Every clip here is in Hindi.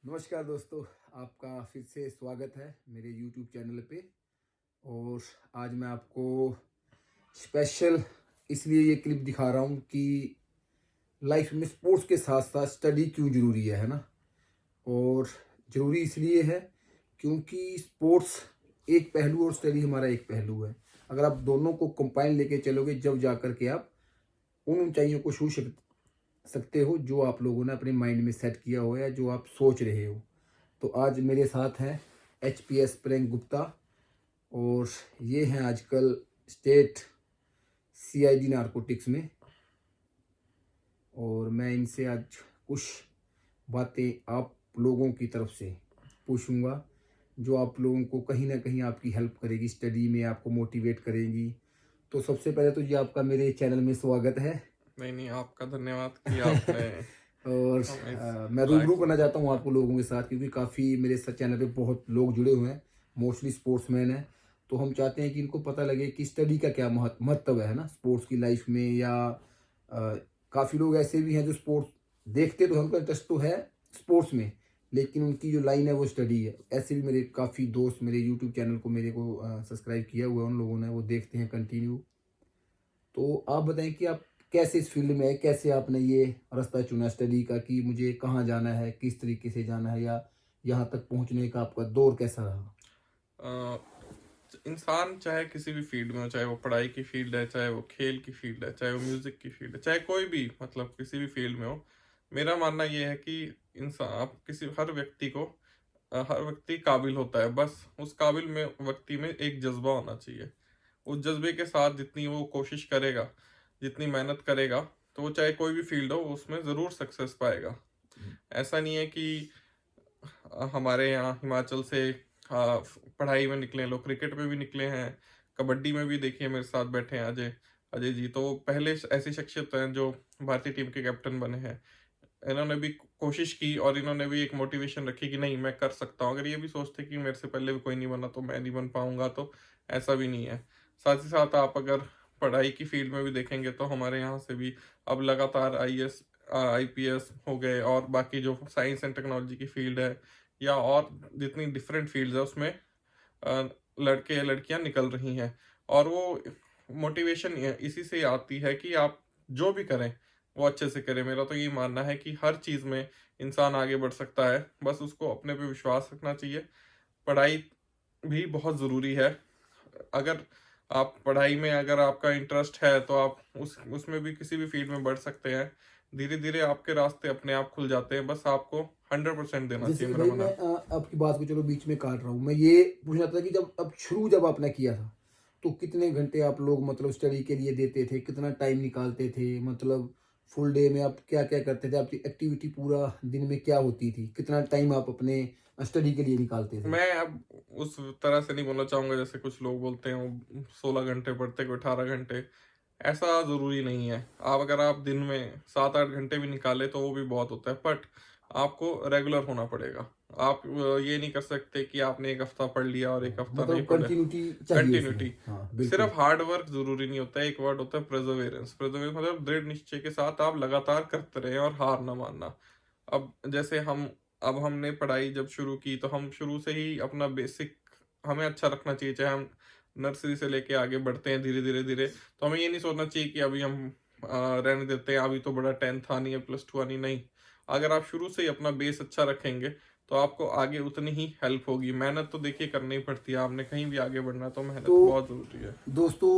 नमस्कार दोस्तों, आपका फिर से स्वागत है मेरे YouTube चैनल पे। और आज मैं आपको स्पेशल इसलिए ये क्लिप दिखा रहा हूँ कि लाइफ में स्पोर्ट्स के साथ साथ स्टडी क्यों ज़रूरी है ना। और ज़रूरी इसलिए है क्योंकि स्पोर्ट्स एक पहलू और स्टडी हमारा एक पहलू है। अगर आप दोनों को कंबाइन लेके चलोगे जब जा कर के आप उन ऊंचाइयों को छू सकते हो जो आप लोगों ने अपने माइंड में सेट किया हो या जो आप सोच रहे हो। तो आज मेरे साथ हैं एचपीएस प्रियंक गुप्ता, और ये हैं आजकल स्टेट सीआईडी नारकोटिक्स में। और मैं इनसे आज कुछ बातें आप लोगों की तरफ से पूछूंगा जो आप लोगों को कहीं ना कहीं आपकी हेल्प करेगी, स्टडी में आपको मोटिवेट करेगी। तो सबसे पहले तो ये आपका मेरे चैनल में स्वागत है। नहीं, आपका धन्यवाद कि आपने और मैं रूबरू करना चाहता हूँ आपको लोगों के साथ, क्योंकि काफ़ी मेरे चैनल पे बहुत लोग जुड़े हुए हैं, मोस्टली स्पोर्ट्समैन हैं। तो हम चाहते हैं कि इनको पता लगे कि स्टडी का क्या महत्व है ना स्पोर्ट्स की लाइफ में। या काफ़ी लोग ऐसे भी हैं जो स्पोर्ट्स देखते तो उनका इंटरेस्ट तो है स्पोर्ट्स में, लेकिन उनकी जो लाइन है वो स्टडी है। ऐसे भी मेरे काफ़ी दोस्त मेरे यूट्यूब चैनल को मेरे को सब्सक्राइब किया हुआ है उन लोगों ने, वो देखते हैं कंटिन्यू। तो आप बताएं कि आप कैसे इस फील्ड में है, कैसे आपने ये रास्ता चुना स्टडी का, कि मुझे कहाँ जाना है, किस तरीके से जाना है, या यहाँ तक पहुँचने का आपका दौर कैसा रहा? अ, इंसान चाहे किसी भी फील्ड में हो, चाहे वो पढ़ाई की फील्ड है, चाहे वो खेल की फील्ड है, चाहे वो म्यूजिक की फील्ड है, चाहे कोई भी मतलब किसी भी फील्ड में हो, मेरा मानना ये है कि इंसान आप किसी हर व्यक्ति को हर व्यक्ति काबिल होता है। बस उस काबिल में व्यक्ति में एक जज्बा होना चाहिए। उस जज्बे के साथ जितनी वो कोशिश करेगा, जितनी मेहनत करेगा, तो वो चाहे कोई भी फील्ड हो उसमें ज़रूर सक्सेस पाएगा। ऐसा नहीं है कि हमारे यहाँ हिमाचल से पढ़ाई में निकले लोग, क्रिकेट में भी निकले हैं, कबड्डी में भी देखिए मेरे साथ बैठे हैं अजय अजय जी, तो पहले ऐसी शख्सियत हैं जो भारतीय टीम के कैप्टन बने हैं। इन्होंने भी कोशिश की और इन्होंने भी एक मोटिवेशन रखी कि नहीं, मैं कर सकता हूँ। अगर ये भी सोचते कि मेरे से पहले भी कोई नहीं बना तो मैं नहीं बन पाऊंगा, तो ऐसा भी नहीं है। साथ ही साथ आप अगर पढ़ाई की फील्ड में भी देखेंगे तो हमारे यहाँ से भी अब लगातार आईएएस आईपीएस हो गए, और बाकी जो साइंस एंड टेक्नोलॉजी की फील्ड है या और जितनी डिफरेंट फील्ड्स है उसमें लड़के या लड़कियां निकल रही हैं। और वो मोटिवेशन इसी से आती है कि आप जो भी करें वो अच्छे से करें। मेरा तो ये मानना है कि हर चीज़ में इंसान आगे बढ़ सकता है, बस उसको अपने पे विश्वास रखना चाहिए। पढ़ाई भी बहुत ज़रूरी है। अगर आप पढ़ाई में अगर आपका इंटरेस्ट है तो आप उसमें भी किसी भी फील्ड में बढ़ सकते हैं। धीरे धीरे आपके रास्ते अपने आप खुल जाते हैं, बस आपको 100% देना जैसे चाहिए, कि मेरा भाई मानना। मैं आपकी बात को चलो बीच में काट रहा हूँ, मैं ये पूछना था कि जब आपने किया था तो कितने घंटे आप लोग मतलब स्टडी के लिए देते थे, कितना टाइम निकालते थे, मतलब फुल डे में आप क्या क्या करते थे, आपकी एक्टिविटी पूरा दिन में क्या होती थी, कितना टाइम आप अपने स्टडी के लिए निकालते थे? मैं अब उस तरह से नहीं बोलना चाहूंगा जैसे कुछ लोग बोलते हैं वो 16 घंटे पढ़ते, कोई 18 घंटे। ऐसा जरूरी नहीं है। अगर आप दिन में 7-8 घंटे भी निकाले तो वो भी बहुत होता है, बट आपको रेगुलर होना पड़ेगा। आप ये नहीं कर सकते कि आपने एक हफ्ता पढ़ लिया और एक हाँ, हफ्ता नहीं मतलब पढ़े। कंटिन्यूटी चाहिए उसमें। कंटिन्यूटी। हाँ बिल्कुल। सिर्फ हार्ड वर्क जरूरी नहीं होता है, एक वर्ड होता है प्रेजोवेरेंस। प्रेजोवेरेंस मतलब दृढ़ निश्चय के साथ आप लगातार करते रहे और हार ना मानना। अब जैसे अब हमने पढ़ाई जब शुरू की तो हम शुरू से ही अपना बेसिक हमें अच्छा रखना चाहिए। चाहे हम नर्सरी से लेके आगे बढ़ते हैं धीरे धीरे धीरे, तो हमें ये नहीं सोचना चाहिए कि अभी हम रहने देते हैं, अभी तो बड़ा 10th आनी है, +2 आनी नहीं। अगर आप शुरू से ही अपना बेस अच्छा रखेंगे तो आपको आगे उतनी ही हेल्प होगी। मेहनत तो देखिए करनी ही पड़ती है, आपने कहीं भी आगे बढ़ना है तो मेहनत तो बहुत ज़रूरी है। दोस्तों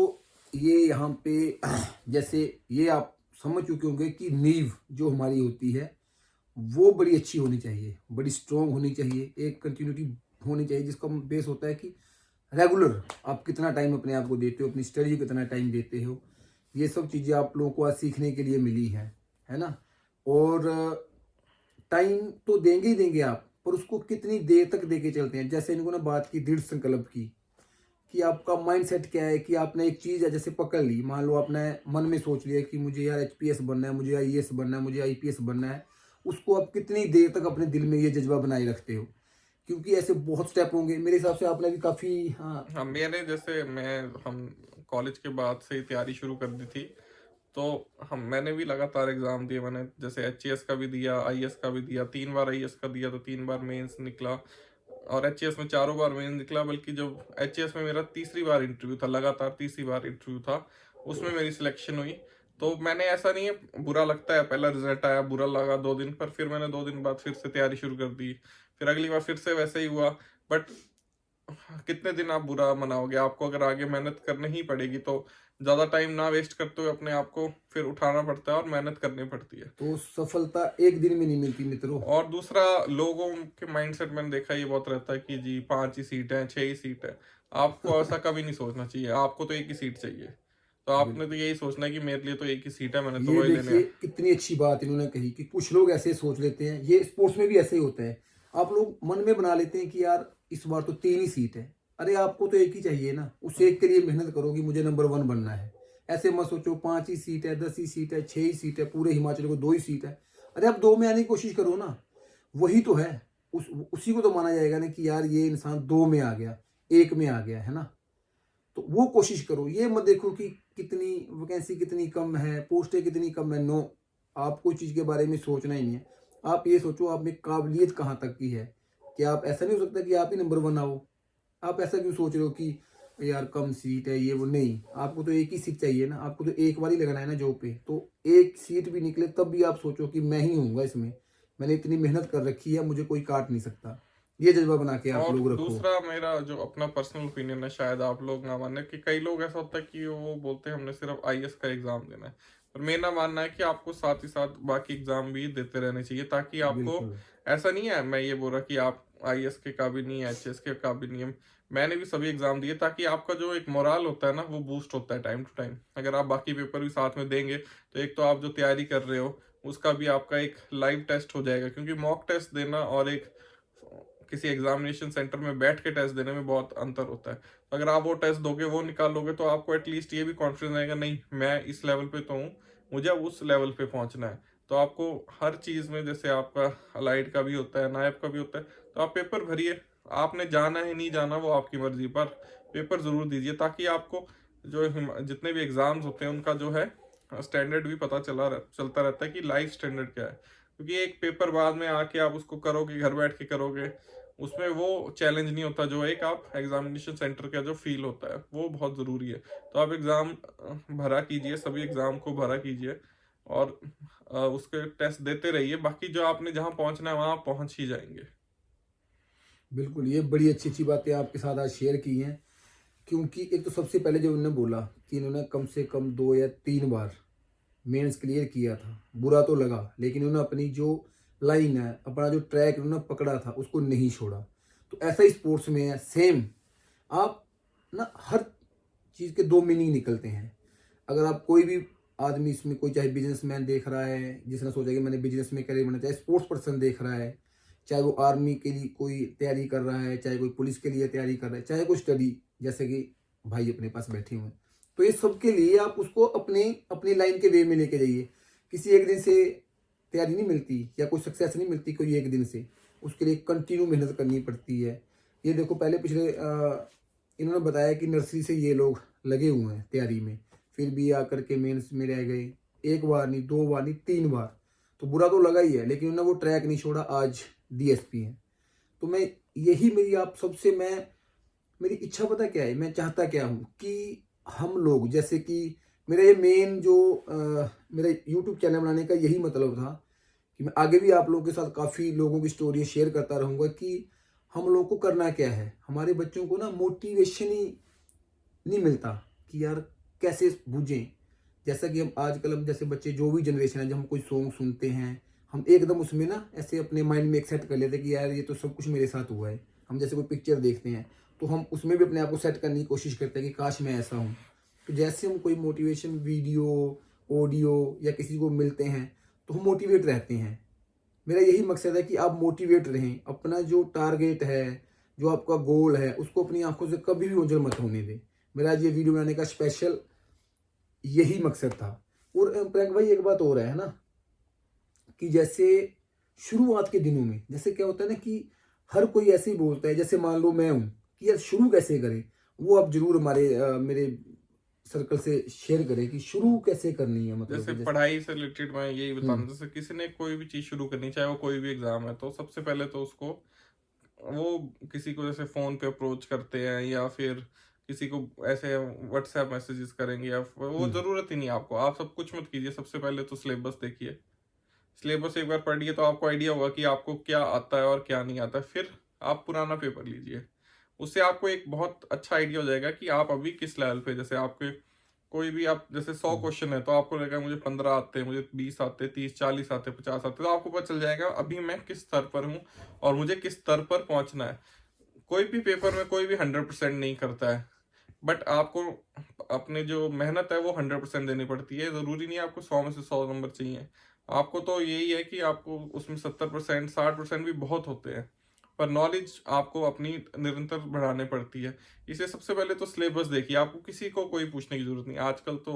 ये यहाँ पे जैसे ये आप समझ चुके होंगे कि नींव जो हमारी होती है वो बड़ी अच्छी होनी चाहिए, बड़ी स्ट्रोंग होनी चाहिए, एक कंटिन्यूटी होनी चाहिए, जिसका बेस होता है कि रेगुलर आप कितना टाइम अपने आप को देते हो, अपनी स्टडी को कितना टाइम देते हो। ये सब चीज़ें आप लोगों को आज सीखने के लिए मिली है ना। और टाइम तो देंगे ही देंगे आप, पर उसको कितनी देर तक देके चलते हैं। जैसे इनको ना बात की दृढ़ संकल्प की, कि आपका माइंडसेट क्या है, कि आपने एक चीज़ है जैसे पकड़ ली, मान लो आपने मन में सोच लिया कि मुझे यार एचपीएस बनना है, मुझे आईएएस बनना है, मुझे आईपीएस बनना है। उसको आप कितनी देर तक अपने दिल में ये जज्बा बनाए रखते हो, क्योंकि ऐसे बहुत स्टेप होंगे मेरे हिसाब से। आपने भी काफ़ी, हाँ। हाँ, मेरे जैसे मैं हम कॉलेज के बाद से ही तैयारी शुरू कर दी थी। तो मैंने भी लगातार एग्ज़ाम दिए। मैंने जैसे एचएएस का भी दिया, आईएएस का भी दिया, 3 बार आईएएस का दिया तो 3 बार मेंस निकला, और एचएएस में चारों बार मेंस निकला। बल्कि जब एचएएस में मेरा तीसरी बार इंटरव्यू था, लगातार तीसरी बार इंटरव्यू था, उसमें मेरी सिलेक्शन हुई। तो मैंने, ऐसा नहीं है, बुरा लगता है, पहला रिजल्ट आया बुरा लगा 2 दिन, पर फिर मैंने 2 दिन बाद फिर से तैयारी शुरू कर दी, फिर अगली बार फिर से वैसे ही हुआ। बट कितने दिन आप बुरा मनाओगे? आपको अगर आगे मेहनत करनी ही पड़ेगी तो ज़्यादा टाइम ना वेस्ट करते हुए अपने आप को फिर उठाना पड़ता है और मेहनत करनी पड़ती है। तो सफलता एक दिन में नहीं मिलती मित्रों। और दूसरा, लोगों के माइंडसेट मैंने देखा ये बहुत रहता है कि जी 5 ही सीट है, 6 ही सीट है। आपको ऐसा कभी नहीं सोचना चाहिए, आपको तो एक ही सीट चाहिए। तो आपने तो बिल्कुल। यही सोचना है कि मेरे लिए तो एक ही सीट है, मैंने तो ये वही लेने देखिए हैं। कितनी अच्छी बात इन्होंने कही कि कुछ लोग ऐसे सोच लेते हैं, ये स्पोर्ट्स में भी ऐसे ही होता है। आप लोग मन में बना लेते हैं कि यार इस बार तो 3 ही सीट है। अरे आपको तो एक ही चाहिए ना, उस एक के लिए मेहनत करो कि मुझे नंबर 1 बनना है। ऐसे मत सोचो 5 ही सीट है, 10 ही सीट है, 6 ही सीट है, पूरे हिमाचल को 2 ही सीट है। अरे आप 2 में आने की कोशिश करो ना, वही तो है। उसी को तो माना जाएगा ना कि यार ये इंसान 2 में आ गया, 1 में आ गया, है ना? तो वो कोशिश करो। ये मत देखो कि कितनी वैकेंसी कितनी कम है, पोस्टें कितनी कम है। नो, आपको चीज़ के बारे में सोचना ही नहीं है। आप ये सोचो आप में काबिलियत कहाँ तक की है। क्या आप, ऐसा नहीं हो सकता कि आप ही नंबर 1 आओ। आप ऐसा क्यों सोच रहे हो कि यार कम सीट है ये वो? नहीं, आपको तो एक ही सीट चाहिए ना, आपको तो एक बार ही लगना है ना जॉब पे। तो एक सीट भी निकले तब भी आप सोचो कि मैं ही होऊंगा इसमें, मैंने इतनी मेहनत कर रखी है, मुझे कोई काट नहीं सकता। ये जज्बा बना के आप और लोग रखो। दूसरा, मेरा जो अपना पर्सनल ओपिनियन है, शायद आप लोग ना माने, कि कई लोग ऐसा होता है कि वो बोलते हैं हमने सिर्फ आईएएस का एग्जाम देना है। पर मेरा मानना है कि आपको साथ ही साथ बाकी एग्जाम भी देते रहने चाहिए, ताकि आपको, बिल्कुल। ऐसा नहीं है मैं ये बोल रहा कि आप आईएएस के काबिल नहीं है, एचएएस के काबिल नहीं है। मैंने भी सभी एग्जाम दिए, ताकि आपका जो एक मोराल होता है ना, वो बूस्ट होता है टाइम टू टाइम। अगर आप बाकी पेपर भी साथ में देंगे तो एक तो आप जो तैयारी कर रहे हो उसका भी आपका एक लाइव टेस्ट हो जाएगा, क्योंकि मॉक टेस्ट देना और एक किसी एग्जामिनेशन सेंटर में बैठ के टेस्ट देने में बहुत अंतर होता है। तो अगर आप वो टेस्ट दोगे, वो निकाल लोगे, तो आपको एटलीस्ट ये भी कॉन्फिडेंस आएगा, नहीं मैं इस लेवल पे तो हूँ, मुझे अब उस लेवल पे पहुंचना है। तो आपको हर चीज़ में, जैसे आपका अलाइड का भी होता है, नायब का भी होता है, तो आप पेपर भरिए। आपने जाना है नहीं जाना वो आपकी मर्जी, पर पेपर ज़रूर दीजिए, ताकि आपको जो जितने भी एग्ज़ाम्स होते हैं उनका जो है स्टैंडर्ड भी पता चलता रहता है कि लाइफ स्टैंडर्ड क्या है। क्योंकि एक पेपर बाद में आके आप उसको करोगे, घर बैठ के करोगे, उसमें वो चैलेंज नहीं होता जो एक आप एग्जामिनेशन सेंटर का जो फील होता है, वो बहुत ज़रूरी है। तो आप एग्ज़ाम भरा कीजिए, सभी एग्ज़ाम को भरा कीजिए, और उसके टेस्ट देते रहिए। बाकी जो आपने जहाँ पहुँचना है वहाँ आप पहुँच ही जाएंगे। बिल्कुल, ये बड़ी अच्छी-अच्छी बातें आपके साथ आज शेयर की हैं, क्योंकि एक तो सबसे पहले जो उन्होंने बोला कि इन्होंने कम से कम 2 या 3 बार मेंस क्लियर किया था। बुरा तो लगा, लेकिन उन्होंने अपनी जो लाइन है, अपना जो ट्रैक उन्होंने पकड़ा था, उसको नहीं छोड़ा। तो ऐसा ही स्पोर्ट्स में है, सेम। आप ना हर चीज़ के 2 मीनिंग निकलते हैं। अगर आप कोई भी आदमी इसमें, कोई चाहे बिजनेसमैन देख रहा है, जिसने सोचा कि मैंने बिजनेस में करियर बनाना, चाहे स्पोर्ट्स पर्सन देख रहा है, चाहे वो आर्मी के लिए कोई तैयारी कर रहा है, चाहे कोई पुलिस के लिए तैयारी कर रहा है, चाहे कोई स्टडी, जैसे कि भाई अपने पास बैठे हुए हैं। तो ये सब के लिए आप उसको अपने अपनी लाइन के वे में लेके जाइए। किसी एक दिन से तैयारी नहीं मिलती या कोई सक्सेस नहीं मिलती कोई एक दिन से, उसके लिए कंटिन्यू मेहनत करनी पड़ती है। ये देखो पहले पिछले इन्होंने बताया कि नर्सरी से ये लोग लगे हुए हैं तैयारी में, फिर भी आकर के मेंस में रह गए। 1 बार नहीं, 2 बार नहीं, 3 बार। तो बुरा तो लगा ही है, लेकिन उन्होंने वो ट्रैक नहीं छोड़ा, आज डीएसपी है। तो मैं यही मेरी आप सबसे मेरी इच्छा पता क्या है, मैं चाहता क्या हूँ कि हम लोग, जैसे कि मेरा ये मेन जो मेरा यूट्यूब चैनल बनाने का यही मतलब था कि मैं आगे भी आप लोगों के साथ काफ़ी लोगों की स्टोरी शेयर करता रहूँगा कि हम लोगों को करना क्या है। हमारे बच्चों को ना मोटिवेशन ही नहीं मिलता कि यार कैसे बूझें। जैसा कि हम जैसे बच्चे, जो भी जनरेशन है, जब हम कोई सॉन्ग सुनते हैं, हम एकदम उसमें ना ऐसे अपने माइंड में एक्सेप्ट कर लेते हैं कि यार ये तो सब कुछ मेरे साथ हुआ है। हम जैसे कोई पिक्चर देखते हैं तो हम उसमें भी अपने आप को सेट करने की कोशिश करते हैं कि काश मैं ऐसा हूँ। तो जैसे हम कोई मोटिवेशन वीडियो, ऑडियो या किसी को मिलते हैं तो हम मोटिवेट रहते हैं। मेरा यही मकसद है कि आप मोटिवेट रहें। अपना जो टारगेट है, जो आपका गोल है, उसको अपनी आंखों से कभी भी ओझल मत होने दें। मेरा आज ये वीडियो बनाने का स्पेशल यही मकसद था। और प्रैंक भाई एक बात और है ना, कि जैसे शुरुआत के दिनों में जैसे क्या होता है ना कि हर कोई ऐसे ही बोलता है, जैसे मान लो मैं हूँ कि यार शुरू कैसे करें। वो आप जरूर हमारे मेरे सर्कल से शेयर करें कि शुरू कैसे करनी है, मतलब जैसे कि जैसे पढ़ाई से रिलेटेड मैं यही बताना, हम्म जैसे किसी ने कोई भी चीज शुरू करनी, चाहे वो कोई भी एग्जाम है, तो सबसे पहले तो उसको वो किसी को जैसे फोन पे अप्रोच करते हैं या फिर किसी को ऐसे व्हाट्सएप मैसेजेस करेंगे, या वो हम्म जरूरत ही नहीं है आपको, आप सब कुछ मत कीजिए। सबसे पहले तो सिलेबस देखिए, सिलेबस एक बार पढ़िए तो आपको आइडिया होगा कि आपको क्या आता है और क्या नहीं आता है। फिर आप पुराना पेपर लीजिए, उससे आपको एक बहुत अच्छा आइडिया हो जाएगा कि आप अभी किस लेवल पे, जैसे आपके कोई भी आप जैसे 100 हम्म क्वेश्चन है तो आपको लगेगा मुझे 15 आते हैं, मुझे 20 आते हैं, 30 40 आते हैं, 50 आते हैं, तो आपको पता चल जाएगा अभी मैं किस स्तर पर हूँ और मुझे किस स्तर पर पहुंचना है। कोई भी पेपर में कोई भी 100% नहीं करता है, बट आपको अपने जो मेहनत है वो 100% देनी पड़ती है। जरूरी नहीं है आपको 100 में से 100 नंबर चाहिए, आपको तो यही है कि आपको उसमें 70% 60% भी बहुत होते हैं, पर नॉलेज आपको अपनी निरंतर बढ़ानी पड़ती है। इसे सबसे पहले तो सिलेबस देखिए, आपको किसी को कोई पूछने की जरूरत नहीं। आजकल तो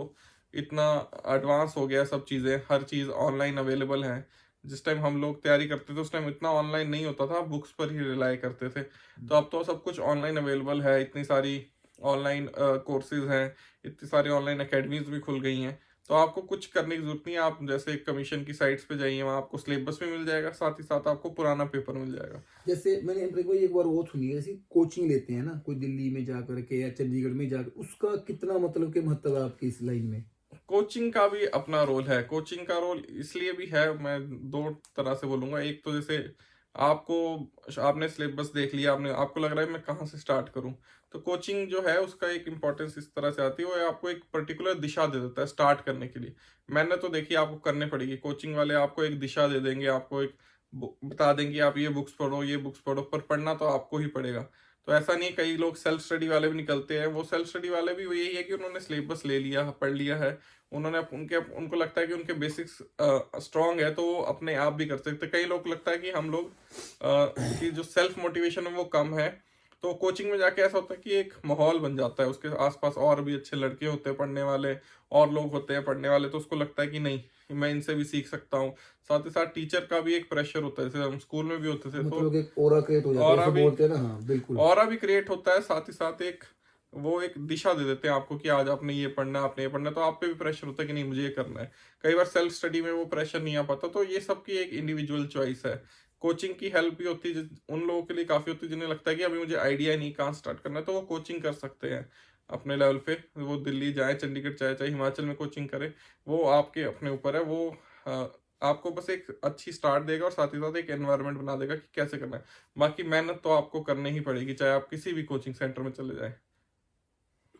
इतना एडवांस हो गया, सब चीज़ें हर चीज़ ऑनलाइन अवेलेबल है। जिस टाइम हम लोग तैयारी करते थे उस टाइम इतना ऑनलाइन नहीं होता था, बुक्स पर ही रिलाई करते थे। तो अब तो सब कुछ ऑनलाइन अवेलेबल है, इतनी सारी ऑनलाइन कोर्सेज हैं, इतनी सारी ऑनलाइन एकेडमीज भी खुल गई हैं। तो आपको कुछ करने की जरूरत नहीं है, आप जैसे कमीशन की साइट्स पे जाइए, वहाँ आपको सिलेबस भी मिल जाएगा, साथ ही साथ आपको पुराना पेपर मिल जाएगा। जैसे मैंने कोई एक बार वो सुनी है, जैसे कोचिंग लेते हैं ना कोई दिल्ली में जा करके या चंडीगढ़ में जाकर, उसका कितना मतलब कि महत्व है आपकी इस लाइन में? कोचिंग का भी अपना रोल है, कोचिंग का रोल इसलिए भी है, मैं दो तरह से बोलूंगा। एक तो जैसे आपको, आपने सिलेबस देख लिया, आपने, आपको लग रहा है मैं कहाँ से स्टार्ट करूं, तो कोचिंग जो है उसका एक इम्पोर्टेंस इस तरह से आती है, वो आपको एक पर्टिकुलर दिशा दे देता है स्टार्ट करने के लिए। मैंने तो देखिए आपको करने पड़ेगी, कोचिंग वाले आपको एक दिशा दे देंगे, आपको एक बता देंगे आप ये बुक्स पढ़ो, ये बुक्स पढ़ो, पर पढ़ना तो आपको ही पड़ेगा। तो ऐसा नहीं, कई लोग सेल्फ स्टडी वाले भी निकलते हैं, वो सेल्फ स्टडी वाले भी वो यही है कि उन्होंने सिलेबस ले लिया, पढ़ लिया है, उन्होंने उनको लगता है कि उनके बेसिक्स स्ट्रांग है तो वो अपने आप भी कर सकते हैं। कई लोग लगता है कि हम लोग की जो सेल्फ मोटिवेशन है वो कम है, तो कोचिंग में जाके ऐसा होता है कि एक माहौल बन जाता है, उसके आसपास और भी अच्छे लड़के होते हैं पढ़ने वाले, और लोग होते हैं पढ़ने वाले, तो उसको लगता है कि नहीं मैं इनसे भी सीख सकता हूँ। साथ ही साथ टीचर का भी एक प्रेशर होता है, जैसे हम स्कूल में भी होते थे, तो मतलब एक ओरा क्रिएट हो जाता है, और जैसे अभी बोलते हैं ना, हाँ बिल्कुल। और अभी क्रिएट होता है। साथ ही साथ एक वो एक दिशा दे देते हैं आपको कि आज आपने ये पढ़ना है, आपने ये पढ़ना है, तो आप पे भी प्रेशर होता है कि नहीं मुझे ये करना है। कई बार सेल्फ स्टडी में वो प्रेशर नहीं आ पाता, तो ये सबकी एक इंडिविजुअल चॉइस है। कोचिंग की हेल्प भी होती है उन लोगों के लिए काफी होती है जिन्हें लगता है कि अभी मुझे आइडिया नहीं कहाँ स्टार्ट करना है, तो वो कोचिंग कर सकते हैं अपने लेवल पे। वो दिल्ली जाए, चंडीगढ़ चाहे चाहे हिमाचल में कोचिंग करे, वो आपके अपने ऊपर है। वो अ, आपको बस एक अच्छी स्टार्ट देगा और साथ ही साथ एक एनवायरनमेंट बना देगा कि कैसे करना है। बाकी मेहनत तो आपको करनी ही पड़ेगी, चाहे आप किसी भी कोचिंग सेंटर में चले जाएं।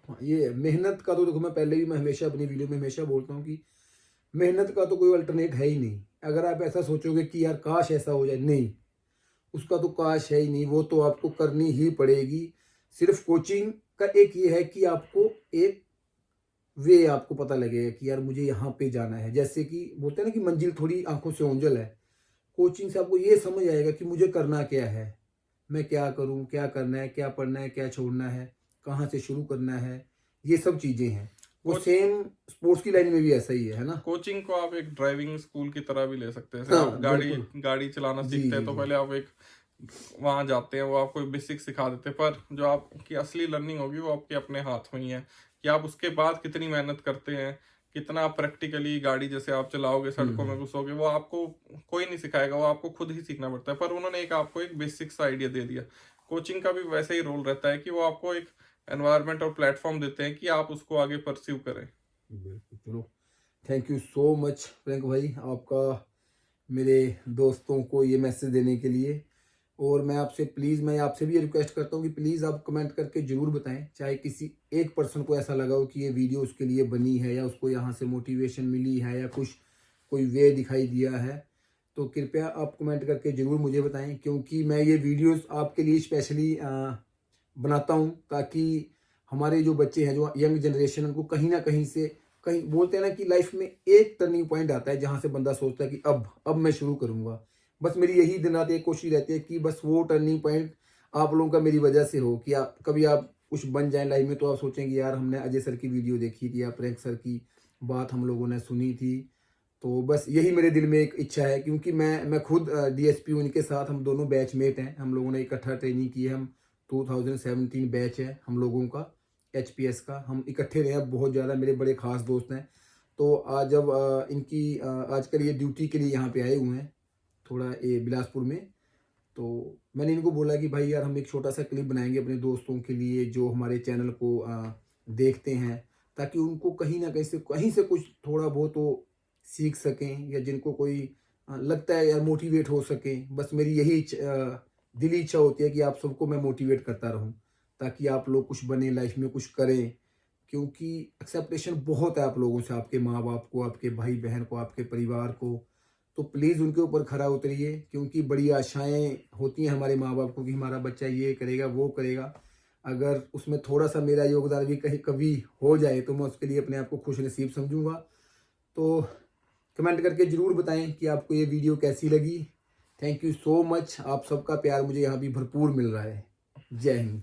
हाँ, ये मेहनत का तो देखो, मैं पहले भी, मैं हमेशा अपनी वीडियो में हमेशा बोलता हूँ कि मेहनत का तो कोई अल्टरनेट है ही नहीं। अगर आप ऐसा सोचोगे कि यार काश ऐसा हो जाए, नहीं, उसका तो काश है ही नहीं, वो तो आपको करनी ही पड़ेगी। सिर्फ कोचिंग का एक ये है कि आपको एक वे आपको पता लगेगा कि यार मुझे यहाँ पे जाना है, जैसे कि बोलते हैं ना कि मंजिल थोड़ी आंखों से ओंझल है। कोचिंग से आपको ये समझ आएगा कि मुझे करना क्या है, मैं क्या करूँ, क्या करना है, क्या पढ़ना है, क्या छोड़ना है, कहाँ से शुरू करना है, ये सब चीज़ें हैं। वो कोच सेम स्पोर्ट्स की लाइन में भी ऐसा ही है ना? कोचिंग को आप एक ड्राइविंग स्कूल की तरह भी ले सकते हैं। जैसे आप हाँ गाड़ी बिल्कुल। गाड़ी चलाना जी सीखते हैं जी तो जी। पहले आप एक वहां जाते हैं, वो आपको बेसिक सिखा देते हैं, पर जो आपकी असली लर्निंग होगी वो आपके अपने हाथ में ही है कि आप उसके बाद कितनी मेहनत करते हैं, कितना प्रैक्टिकली गाड़ी जैसे आप चलाओगे, सड़कों में हम्म। घुसोगे, वो आपको कोई नहीं सिखाएगा, वो आपको खुद ही सीखना पड़ता है। पर उन्होंने एक आपको एक बेसिक सा आइडिया दे दिया। कोचिंग का भी वैसे ही रोल रहता है कि वो आपको एक एनवायरनमेंट और प्लेटफॉर्म देते हैं कि आप उसको आगे परस्यू करें। बिल्कुल, चलो, thank you so much Priyank भाई, आपका मेरे दोस्तों को ये मैसेज देने के लिए। और मैं आपसे प्लीज़, मैं आपसे भी ये रिक्वेस्ट करता हूँ कि प्लीज़ आप कमेंट करके ज़रूर बताएं, चाहे किसी एक पर्सन को ऐसा लगा हो कि ये वीडियो उसके लिए बनी है, या उसको यहाँ से मोटिवेशन मिली है, या कुछ कोई वे दिखाई दिया है, तो कृपया आप कमेंट करके ज़रूर मुझे बताएं, क्योंकि मैं ये वीडियोस आपके लिए स्पेशली बनाता हूँ, ताकि हमारे जो बच्चे हैं, जो यंग जनरेशन, उनको कहीं ना कहीं से, कहीं बोलते हैं ना कि लाइफ में एक टर्निंग पॉइंट आता है जहाँ से बंदा सोचता है कि अब मैं शुरू करूँगा। बस मेरी यही दिन रात एक कोशिश रहती है कि बस वो टर्निंग पॉइंट आप लोगों का मेरी वजह से हो, कि आप कभी आप कुछ बन जाए लाइफ में, तो आप सोचेंगे यार हमने अजय सर की वीडियो देखी थी या प्रेंक सर की बात हम लोगों ने सुनी थी। तो बस यही मेरे दिल में एक इच्छा है, क्योंकि मैं खुद डीएसपी उनके साथ, हम दोनों बैचमेट हैं, हम लोगों ने इकट्ठा ट्रेनिंग की है, हम 2017 बैच है हम लोगों का, HPS का। हम इकट्ठे रहे हैं बहुत ज़्यादा, मेरे बड़े ख़ास दोस्त हैं। तो आज जब इनकी आजकल ये ड्यूटी के लिए यहाँ पे आए हुए हैं थोड़ा ये बिलासपुर में, तो मैंने इनको बोला कि भाई यार हम एक छोटा सा क्लिप बनाएंगे अपने दोस्तों के लिए जो हमारे चैनल को देखते हैं, ताकि उनको कहीं ना कहीं से कुछ थोड़ा बहुत वो सीख सकें, या जिनको कोई लगता है यार मोटिवेट हो सके। बस मेरी यही दिली इच्छा होती है कि आप सबको मैं मोटिवेट करता रहूं, ताकि आप लोग कुछ बने लाइफ में, कुछ करें। क्योंकि एक्सेप्टेशन बहुत है आप लोगों से, आपके माँ बाप को, आपके भाई बहन को, आपके परिवार को। तो प्लीज़ उनके ऊपर खरा उतरिए, क्योंकि बड़ी आशाएं होती हैं हमारे माँ बाप को कि हमारा बच्चा ये करेगा वो करेगा। अगर उसमें थोड़ा सा मेरा योगदान भी कहीं कभी हो जाए तो मैं उसके लिए अपने आप को खुश नसीब समझूंगा। तो कमेंट करके ज़रूर बताएं कि आपको ये वीडियो कैसी लगी। थैंक यू सो मच, आप सबका प्यार मुझे यहाँ भी भरपूर मिल रहा है। जय हिंद।